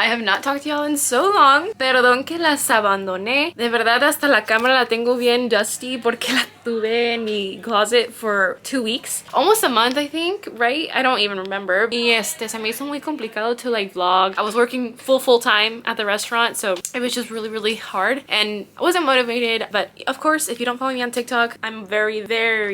have not talked to y'all in so long. Perdón que las abandoné. De verdad hasta la cámara la tengo bien dusty porque la tuve en mi closet for 2 weeks. Almost a month, I think, right? I don't even remember. Y se me hizo muy complicado to like vlog. I was working full time at the restaurant, so it was just really hard and I wasn't motivated. But of course, if you don't follow me on TikTok, I'm very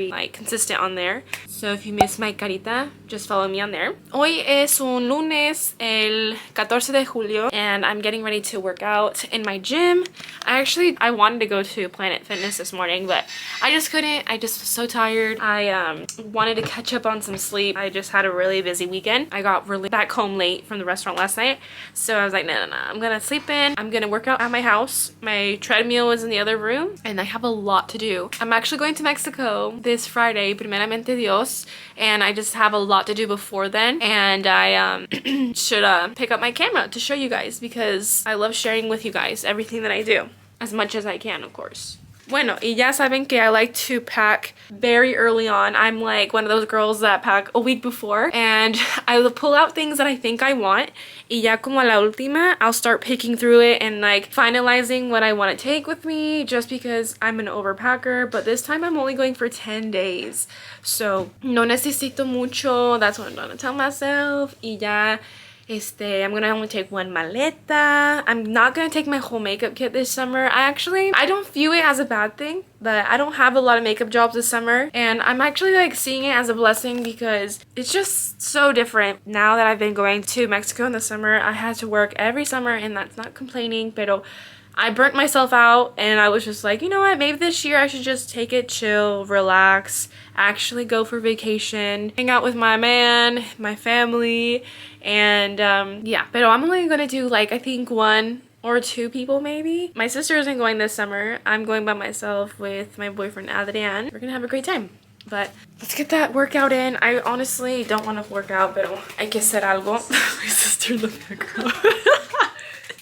like consistent on there. So if you miss my carita, just follow me on there. Hoy es un lunes, el 14 de julio, and I'm getting ready to work out in my gym. I wanted to go to Planet Fitness this morning, but I just couldn't. I just was so tired. I wanted to catch up on some sleep. I just had a really busy weekend. I got really back home late from the restaurant last night, so I was like, no, I'm gonna sleep in. I'm gonna work out at my house. My treadmill is in the other room, and I have a lot to do. I'm actually going to Mexico this Friday, primeramente Dios, and I just have a lot to do before then, and I should pick up my camera to show you guys because I love sharing with you guys everything that I do, as much as I can, of course. Bueno, y ya saben que I like to pack very early on. I'm like one of those girls that pack a week before, and I will pull out things that I think I want, y ya como a la última, I'll start picking through it and like finalizing what I want to take with me, just because I'm an overpacker. But this time I'm only going for 10 days, so no necesito mucho. That's what I'm gonna tell myself. Y ya I'm gonna only take one maleta. I'm not gonna take my whole makeup kit this summer. I don't view it as a bad thing, but I don't have a lot of makeup jobs this summer, and I'm actually like seeing it as a blessing because it's just so different. Now that I've been going to Mexico in the summer, I had to work every summer, and that's not complaining, pero I burnt myself out, and I was just like, you know what, maybe this year I should just take it chill, relax, actually go for vacation, hang out with my man, my family, and yeah. But I'm only gonna do like I think 1 or 2 people maybe. My sister isn't going this summer. I'm going by myself with my boyfriend Adrian. We're gonna have a great time. But let's get that workout in. I honestly don't want to work out, pero hay que hacer algo. My sister in the background.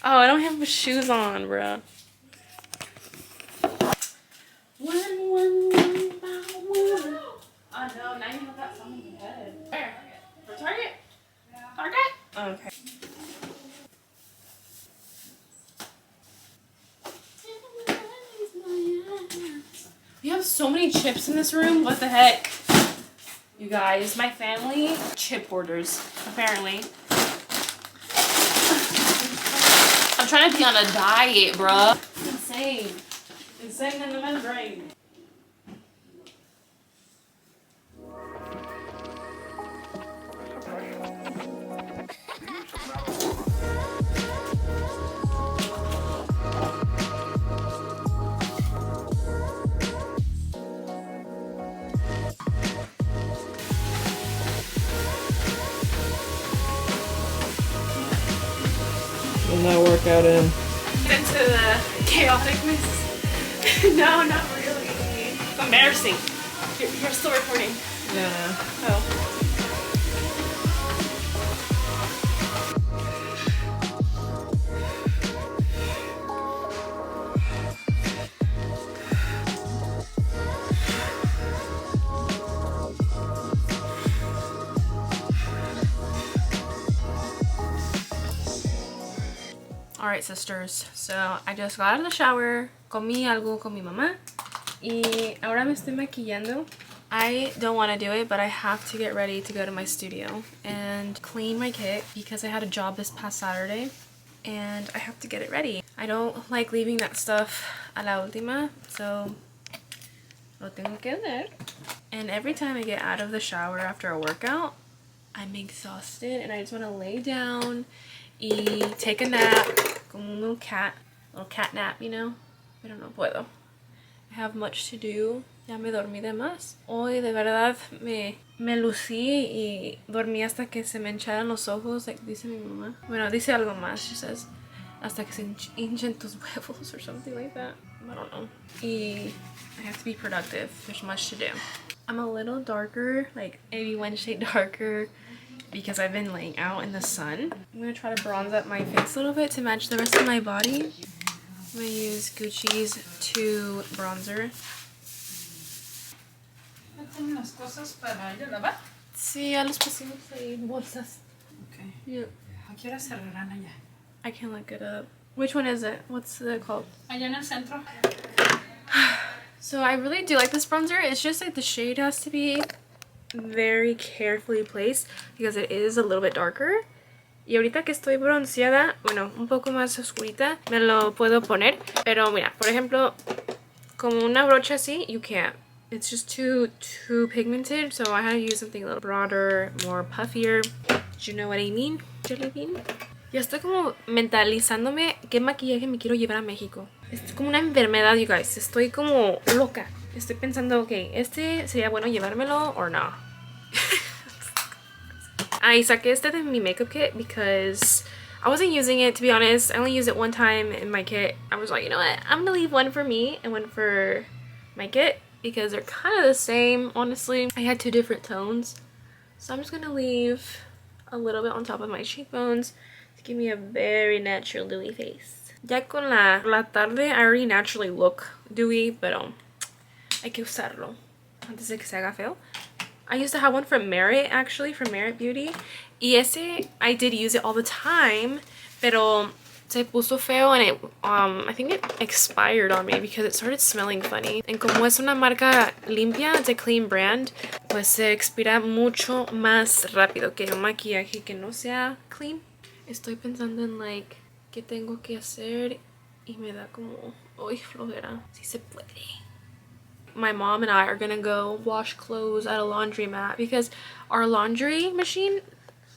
Oh, I don't have my shoes on, bro. One. Oh no, now you have that song in your head. Where? For Target? Target? Okay. We have so many chips in this room. What the heck? You guys, my family, chip hoarders, apparently. I'm trying to be on a diet, bruh. It's insane. Insane in the membrane. When that workout in. Into the chaoticness. No, not really. It's embarrassing. You're still recording. Yeah. Oh. Alright, sisters, so I just got out of the shower, comí algo con mi mamá, y ahora me estoy maquillando. I don't want to do it, but I have to get ready to go to my studio and clean my kit because I had a job this past Saturday and I have to get it ready. I don't like leaving that stuff a la última, so lo tengo que hacer. And every time I get out of the shower after a workout, I'm exhausted and I just want to lay down y take a nap, como un little cat nap, you know? Pero no puedo. I have much to do. Ya me dormí de más. Hoy de verdad me lucí y dormí hasta que se me hincharon los ojos, like dice mi mamá. Bueno, dice algo más. She says, hasta que se hinchen tus huevos or something like that. I don't know. Y I have to be productive. There's much to do. I'm a little darker, like maybe 1 shade darker, because I've been laying out in the sun. I'm gonna try to bronze up my face a little bit to match the rest of my body. I'm gonna use Gucci's 2 bronzer. ¿Tienen las cosas para ir a lavar? Sí, ya los pusimos ahí en bolsas. Okay. Yeah. ¿A qué hora cerrarán allá? I can look it up. Which one is it? What's it called? Allá en el centro. So I really do like this bronzer. It's just like the shade has to be very carefully placed because it is a little bit darker. Y ahorita que estoy bronceada, bueno, un poco más oscurita, me lo puedo poner. Pero mira, por ejemplo, como una brocha así, you can't. It's just too pigmented, so I had to use something a little broader, more puffier. Do you know what I mean? Jelly bean? Ya estoy como mentalizándome qué maquillaje me quiero llevar a México. Es como una enfermedad, you guys. Estoy como loca. Estoy pensando, ok, ¿este sería bueno llevármelo o no? I saqué este de mi makeup kit because I wasn't using it, to be honest. I only used it one time in my kit. I was like, you know what? I'm gonna leave one for me and one for my kit because they're kind of the same, honestly. I had 2 different tones. So I'm just gonna leave a little bit on top of my cheekbones to give me a very natural dewy face. Ya con la tarde, I already naturally look dewy, pero hay que usarlo antes de que se haga feo. I used to have one from Merit, actually, from Merit Beauty. Y ese, I did use it all the time, pero se puso feo and it, I think it expired on me because it started smelling funny. And como es una marca limpia, it's a clean brand, pues se expira mucho más rápido que un maquillaje que no sea clean. Estoy pensando en, like, qué tengo que hacer y me da como, uy, flojera. Si se puede. My mom and I are gonna go wash clothes at a laundromat because our laundry machine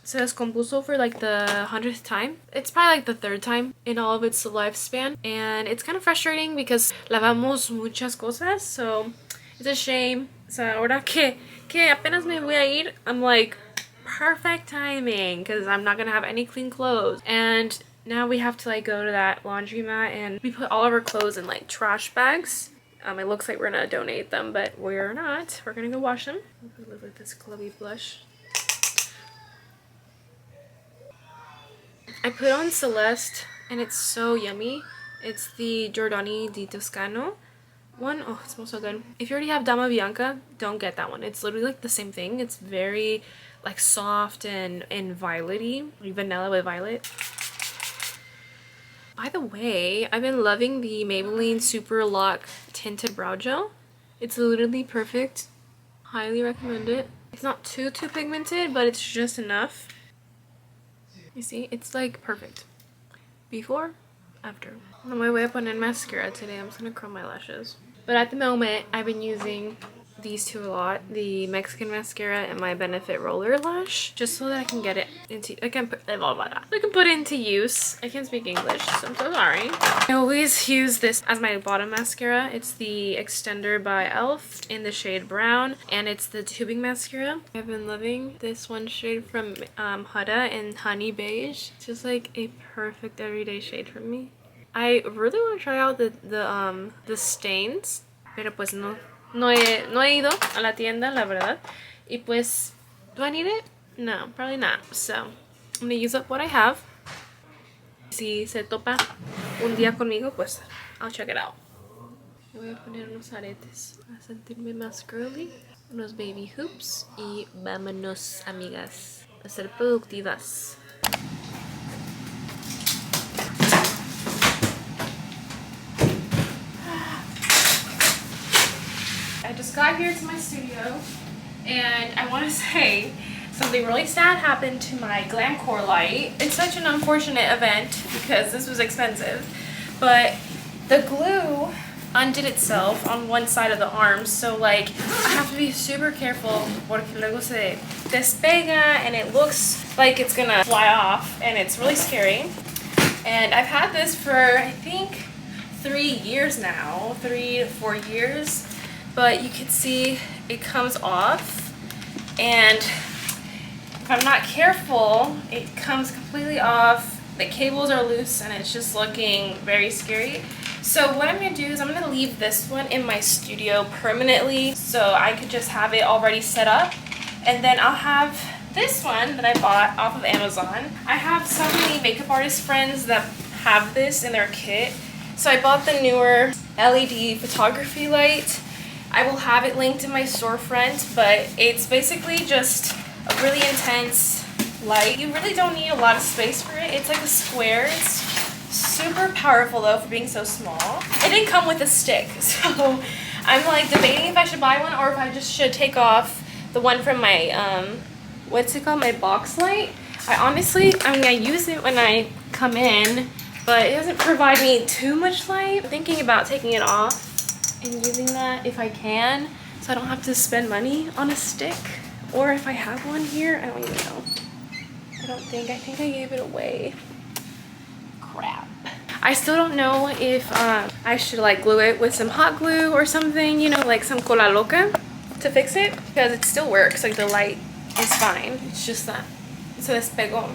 se descompuso for like the 100th time. It's probably like the 3rd time in all of its lifespan, and it's kind of frustrating because lavamos muchas cosas, so it's a shame. So ahora que apenas me voy a ir, I'm like, perfect timing because I'm not gonna have any clean clothes. And now we have to like go to that laundromat and we put all of our clothes in like trash bags. It looks like we're gonna donate them, but we're not. We're gonna go wash them. I live with this chloe blush. I put on Celeste and it's so yummy. It's the Giordani di Toscano one. Oh, it smells so good. If you already have Dama Bianca, don't get that one. It's literally like the same thing. It's very like soft and violet-y, like vanilla with violet. By the way, I've been loving the Maybelline Super Lock Tinted Brow Gel. It's literally perfect. Highly recommend it. It's not too pigmented, but it's just enough. You see, it's like perfect. Before, after. On my way up on mascara today, I'm just gonna curl my lashes. But at the moment, I've been using these 2 a lot, the Mexican mascara and my Benefit Roller Lash, just so that I can get it into, I can put it into use. I can't speak English, so I'm so sorry. I always use this as my bottom mascara. It's the Extender by e.l.f. in the shade brown, and it's the tubing mascara. I've been loving this one shade from Huda in Honey Beige. It's just like a perfect everyday shade for me. I really want to try out the stains, pero pues no he ido a la tienda, la verdad. Y pues, do I need it? No, probably not. So, I'm gonna use up what I have. Si se topa un día conmigo, pues, I'll check it out. Me voy a poner unos aretes para sentirme más girly, unos baby hoops y vámonos, amigas, a ser productivas. I just got here to my studio and I want to say something really sad happened to my Glamcore light. It's such an unfortunate event because this was expensive, but the glue undid itself on one side of the arm, so like I have to be super careful porque luego se despega and it looks like it's gonna fly off and it's really scary. And I've had this for I think 3 years now, 3 to 4 years. But you can see it comes off, and if I'm not careful, it comes completely off. The cables are loose and it's just looking very scary. So what I'm going to do is I'm going to leave this one in my studio permanently so I could just have it already set up. And then I'll have this one that I bought off of Amazon. I have so many makeup artist friends that have this in their kit. So I bought the newer LED photography light. I will have it linked in my storefront, but it's basically just a really intense light. You really don't need a lot of space for it. It's like a square. It's super powerful though for being so small. It didn't come with a stick, so I'm like debating if I should buy one or if I just should take off the one from my what's it called, my box light. I mean I use it when I come in, but it doesn't provide me too much light. I'm thinking about taking it off and using that if I can, so I don't have to spend money on a stick. Or if I have one here, I don't even know. I think I gave it away. Crap. I still don't know if I should like glue it with some hot glue or something, you know, like some cola loca to fix it, because it still works. Like the light is fine. It's just that se despegó.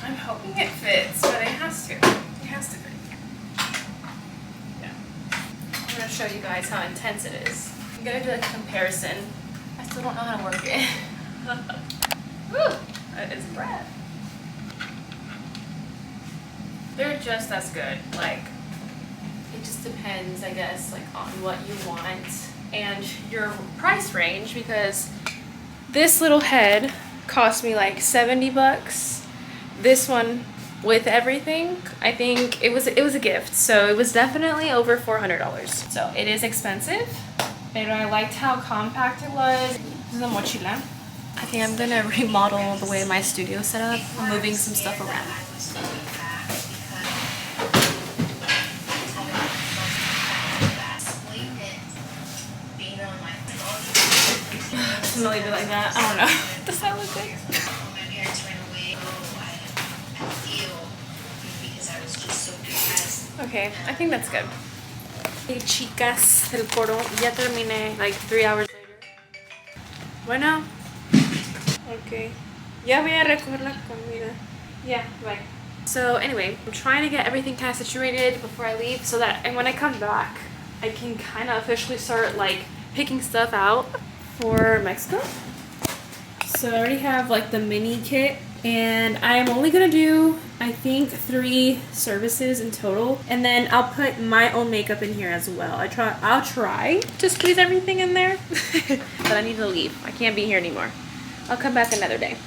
I'm hoping it fits, but it has to. It has to fit. Yeah. I'm gonna show you guys how intense it is. I'm gonna do like a comparison. I still don't know how to work it. Woo! That is bread. They're just as good. Like, it just depends, I guess, like on what you want and your price range, because this little head cost me like 70 bucks. This one with everything, I think it was a gift, so it was definitely over $400. So it is expensive, but I liked how compact it was. This is a mochila. I think I'm gonna remodel the way my studio is set up. I'm moving some stuff around. I'm gonna leave it like that. I don't know. Does that look good? Okay, I think that's good. Hey chicas, el coro. Ya terminé like 3 hours later. Bueno. Okay. Ya voy a recoger la comida. Yeah, bye. So anyway, I'm trying to get everything kind of situated before I leave, so that and when I come back, I can kind of officially start like picking stuff out for Mexico. So I already have like the mini kit, and I'm only gonna do I think 3 services in total, and then I'll put my own makeup in here as well. I'll try to squeeze everything in there, but I need to leave. I can't be here anymore. I'll come back another day.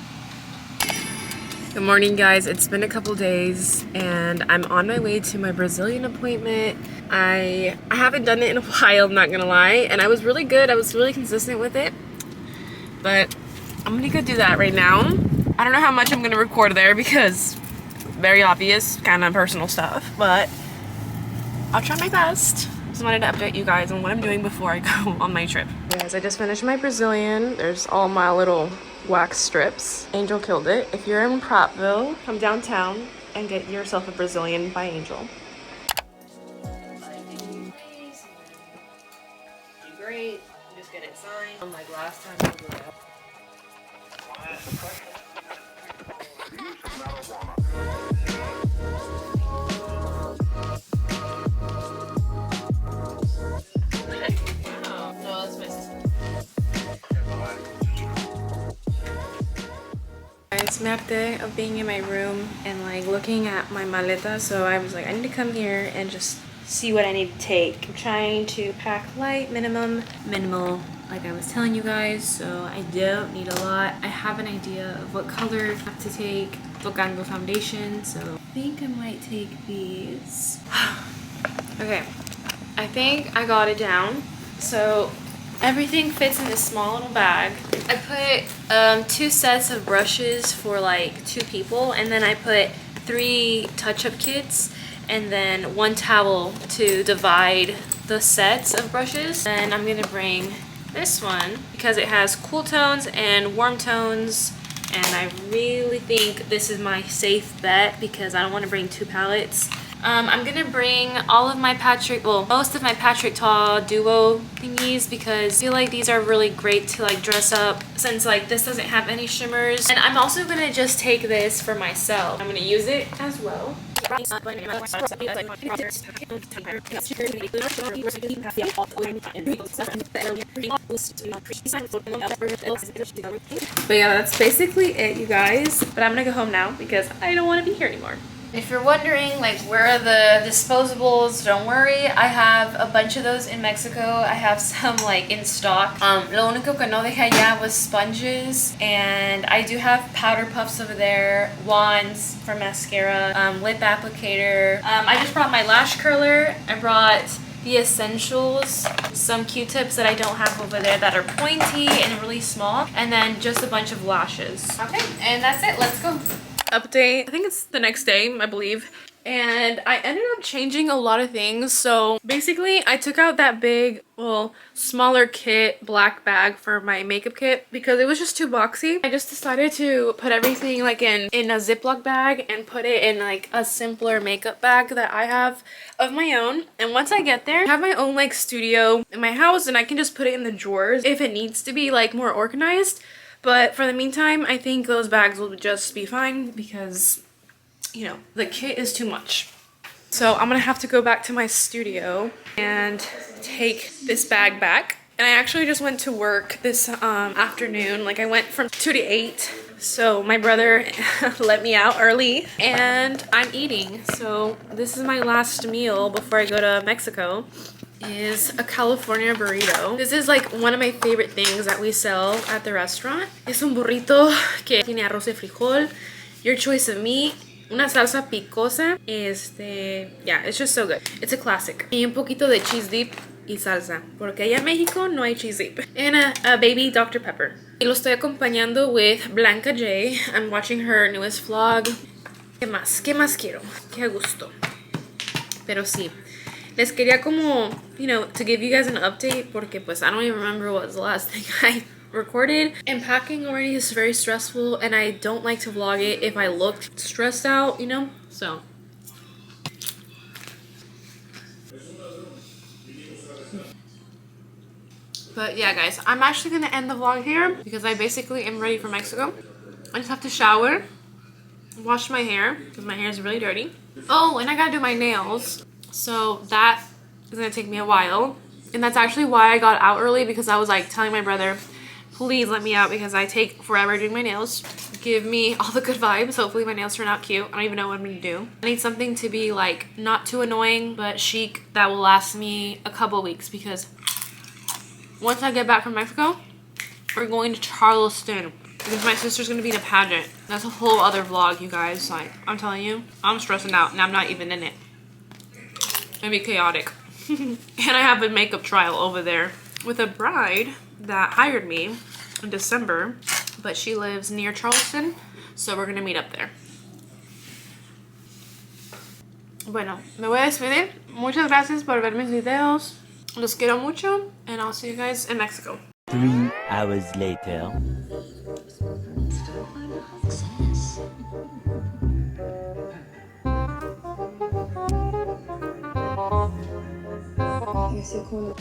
Good morning, guys. It's been a couple days and I'm on my way to my Brazilian appointment. I haven't done it in a while, I'm not gonna lie, and I was really good. I was really consistent with it, but I'm gonna go do that right now. I don't know how much I'm gonna record there because very obvious, kind of personal stuff, but I'll try my best. Just wanted to update you guys on what I'm doing before I go on my trip. Guys, I just finished my Brazilian. There's all my little wax strips. Angel killed it. If you're in Prattville, come downtown and get yourself a Brazilian by Angel. Great. Just get it signed. Unlike last time. It's map day of being in my room and like looking at my maleta, so I was like, I need to come here and just see what I need to take. I'm trying to pack light, minimal, like I was telling you guys, so I don't need a lot. I have an idea of what color I have to take. Tocando foundation, so I think I might take these. Okay, I think I got it down. So everything fits in this small little bag. I put 2 sets of brushes for like 2 people, and then I put 3 touch-up kits, and then 1 towel to divide the sets of brushes. And I'm gonna bring this one because it has cool tones and warm tones, and I really think this is my safe bet because I don't want to bring 2 palettes. I'm gonna bring all of my most of my Patrick Ta duo thingies because I feel like these are really great to like dress up, since like this doesn't have any shimmers. And I'm also gonna just take this for myself. I'm gonna use it as well. But yeah, that's basically it, you guys. But I'm gonna go home now because I don't want to be here anymore. If you're wondering like where are the disposables, don't worry, I have a bunch of those in Mexico. I have some like in stock. Lo único que no dejé allá was sponges, and I do have powder puffs over there, wands for mascara, lip applicator. I just brought my lash curler. I brought the essentials, some Q-tips that I don't have over there that are pointy and really small, and then just a bunch of lashes. Okay, and that's it. Let's go. Update. I think it's the next day, I believe. And I ended up changing a lot of things. So basically I took out that big, well, smaller kit black bag for my makeup kit because it was just too boxy. I just decided to put everything like in a Ziploc bag and put it in like a simpler makeup bag that I have of my own. And once I get there, I have my own like studio in my house and I can just put it in the drawers if it needs to be like more organized. But for the meantime, I think those bags will just be fine because, you know, the kit is too much. So I'm gonna have to go back to my studio and take this bag back. And I actually just went to work this afternoon. Like I went from 2 to 8. So my brother let me out early and I'm eating. So this is my last meal before I go to Mexico. Is a California burrito. This is like one of my favorite things that we sell at the restaurant. Es un burrito que tiene arroz y frijol, your choice of meat, una salsa picosa. Yeah, it's just so good. It's a classic. Y un poquito de cheese dip y salsa, porque allá en México no hay cheese dip. And a baby Dr. Pepper. Y lo estoy acompañando with Blanca J. I'm watching her newest vlog. ¿Qué más? ¿Qué más quiero? Qué gusto. Pero sí. Les quería como, you know, to give you guys an update porque pues I don't even remember what was the last thing I recorded. And packing already is very stressful and I don't like to vlog it if I look stressed out, you know? So. But yeah, guys, I'm actually gonna end the vlog here because I basically am ready for Mexico. I just have to shower, wash my hair because my hair is really dirty. Oh, and I gotta do my nails. So that is gonna take me a while. And that's actually why I got out early because I was like telling my brother, please let me out because I take forever doing my nails. Give me all the good vibes. Hopefully my nails turn out cute. I don't even know what I'm gonna do. I need something to be like not too annoying but chic that will last me a couple weeks because once I get back from Mexico, we're going to Charleston because my sister's gonna be in a pageant. That's a whole other vlog, you guys. Like, I'm telling you, I'm stressing out and I'm not even in it. Maybe chaotic. And I have a makeup trial over there with a bride that hired me in December, but she lives near Charleston, so we're gonna meet up there. Bueno, me voy a despedir. Muchas gracias por ver mis videos. Los quiero mucho, and I'll see you guys in Mexico. 3 hours later. Ese culo.